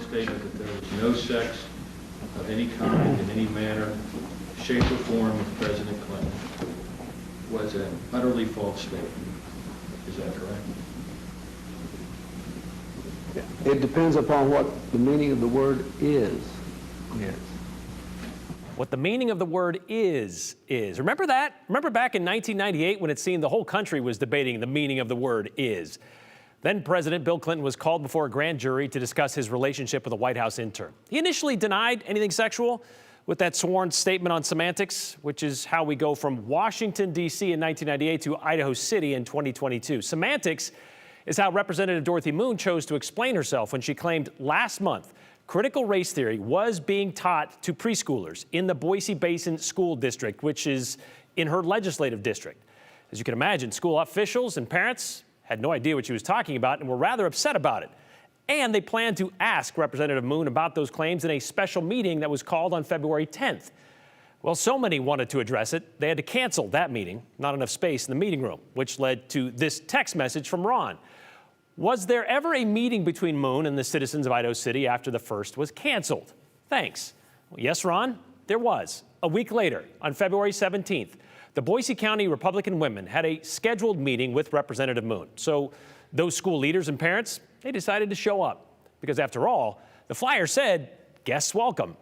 statement that there was no sex of any kind, in any manner, shape, or form with President Clinton was an utterly false statement. Is that correct? It depends upon what the meaning of the word is. Yes. What the meaning of the word is. Remember that? Remember back in 1998 when it seemed the whole country was debating the meaning of the word is. Then President Bill Clinton was called before a grand jury to discuss his relationship with a White House intern. He initially denied anything sexual with that sworn statement on semantics, which is how we go from Washington, D.C. in 1998 to Idaho City in 2022. Semantics is how Representative Dorothy Moon chose to explain herself when she claimed last month critical race theory was being taught to preschoolers in the Boise Basin School District, which is in her legislative district. As you can imagine, school officials and parents had no idea what she was talking about and were rather upset about it. And they planned to ask Representative Moon about those claims in a special meeting that was called on February 10th. Well, so many wanted to address it, they had to cancel that meeting. Not enough space in the meeting room, which led to this text message from Ron. Was there ever a meeting between Moon and the citizens of Idaho City after the first was canceled? Thanks. Well, yes, Ron, there was. A week later, on February 17th, the Boise County Republican women had a scheduled meeting with Representative Moon. So those school leaders and parents, they decided to show up. Because after all, the flyer said, guests welcome.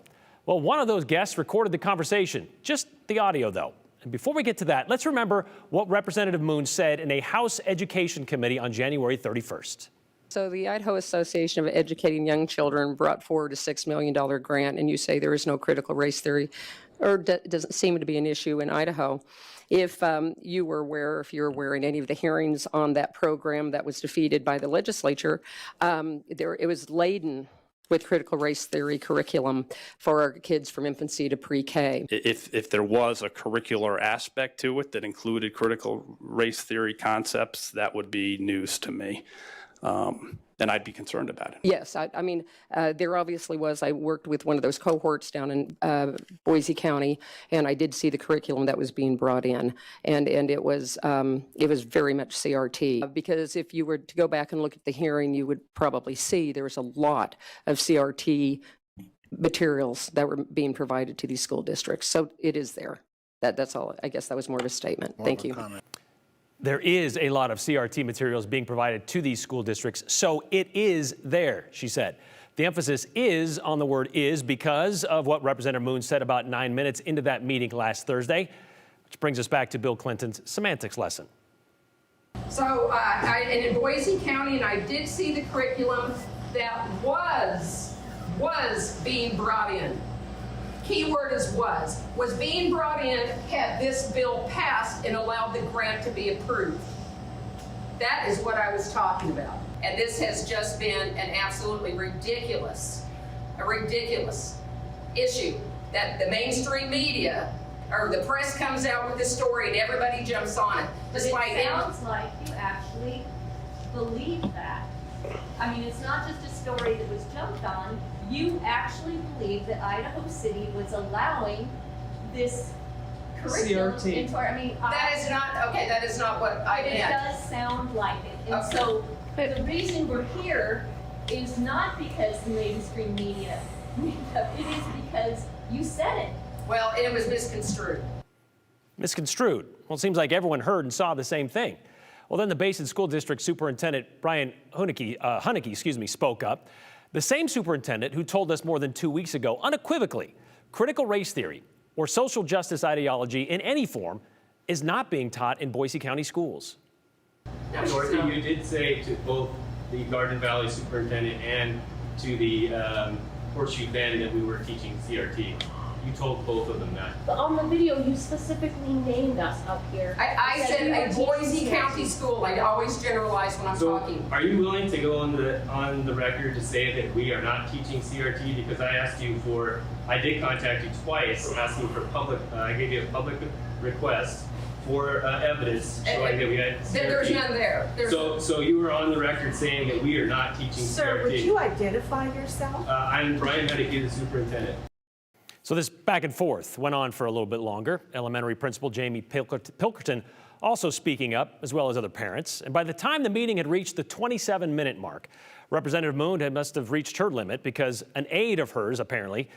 Well, one of those guests recorded the conversation, just the audio though. And before we get to that, let's remember what Representative Moon said in a House Education Committee on January 31st. So the Idaho Association of Educating Young Children brought forward a $6 million grant, and you say there is no critical race theory, or doesn't seem to be an issue in Idaho. If you were aware, if you're aware in any of the hearings on that program that was defeated by the legislature, it was laden with critical race theory curriculum for our kids from infancy to pre-K. If there was a curricular aspect to it that included critical race theory concepts, that would be news to me. And I'd be concerned about it. Yes, I mean, there obviously was. I worked with one of those cohorts down in Boise County, and I did see the curriculum that was being brought in, and it was very much CRT. Because if you were to go back and look at the hearing, you would probably see there was a lot of CRT materials that were being provided to these school districts. So it is there. That's all. I guess that was more of a statement. Thank you. There is a lot of CRT materials being provided to these school districts, so it is there, she said. The emphasis is on the word is because of what Representative Moon said about 9 minutes into that meeting last Thursday, which brings us back to Bill Clinton's semantics lesson. So in Boise County, and I did see the curriculum that was being brought in. Keyword is was being brought in had this bill passed and allowed the grant to be approved. That is what I was talking about. And this has just been an absolutely ridiculous issue that the mainstream media or the press comes out with this story and everybody jumps on it. But it sounds like you actually believe that. I mean, it's not just a story that was jumped on. You actually believe that Idaho City was allowing this curriculum CRT. into our, I mean, that is not what I meant. It does sound like it. And so the reason we're here is not because the mainstream media made up. It is because you said it. Well, it was misconstrued. Misconstrued. Well, it seems like everyone heard and saw the same thing. Well, then the Basin School District Superintendent Brian Huneke, spoke up. The same superintendent who told us more than 2 weeks ago, unequivocally, critical race theory or social justice ideology in any form is not being taught in Boise County schools. Dorothy, you did say to both the Garden Valley superintendent and to the Horseshoe Bend that we were teaching CRT. You told both of them that. But on the video, you specifically named us up here. I said a Boise County school. I always generalize when I'm talking. Are you willing to go on the record to say that we are not teaching CRT? Because I asked you for, I did contact you twice asking for public, I gave you a public request for evidence showing that we had CRT. There's none there. So you were on the record saying that we are not teaching CRT. Sir, would you identify yourself? I'm Brian Huneke, the superintendent. So this back and forth went on for a little bit longer. Elementary Principal Jamie Pilkerton also speaking up, as well as other parents. And by the time the meeting had reached the 27-minute mark, Representative Moon must have reached her limit because an aide of hers, apparently,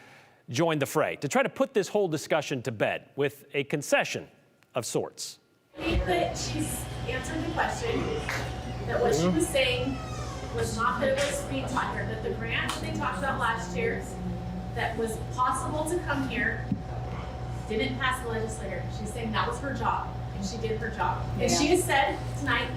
joined the fray to try to put this whole discussion to bed with a concession of sorts. I think that she's answered the question, that what she was saying was not that it was being taught here, that the grant that they talked about last year that was possible to come here didn't pass the legislature. She's saying that was her job, and she did her job. And she has said tonight,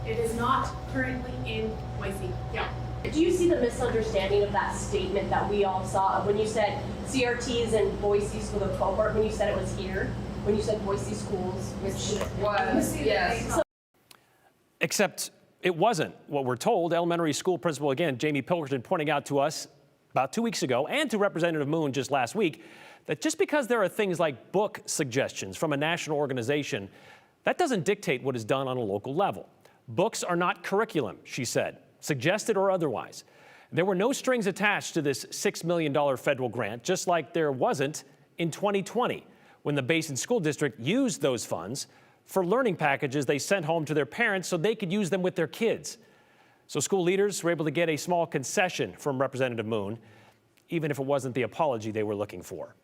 it is not currently in Boise. Yeah. Do you see the misunderstanding of that statement that we all saw when you said CRTs and Boise School of Cohort, when you said it was here, when you said Boise schools, which Was, yes. Except it wasn't what we're told. Elementary school principal, again, Jamie Pilkerton, pointing out to us about 2 weeks ago and to Representative Moon just last week that just because there are things like book suggestions from a national organization, that doesn't dictate what is done on a local level. Books are not curriculum, she said, suggested or otherwise. There were no strings attached to this $6 million federal grant, just like there wasn't in 2020 when the Basin School District used those funds for learning packages they sent home to their parents so they could use them with their kids. So school leaders were able to get a small concession from Representative Moon, even if it wasn't the apology they were looking for.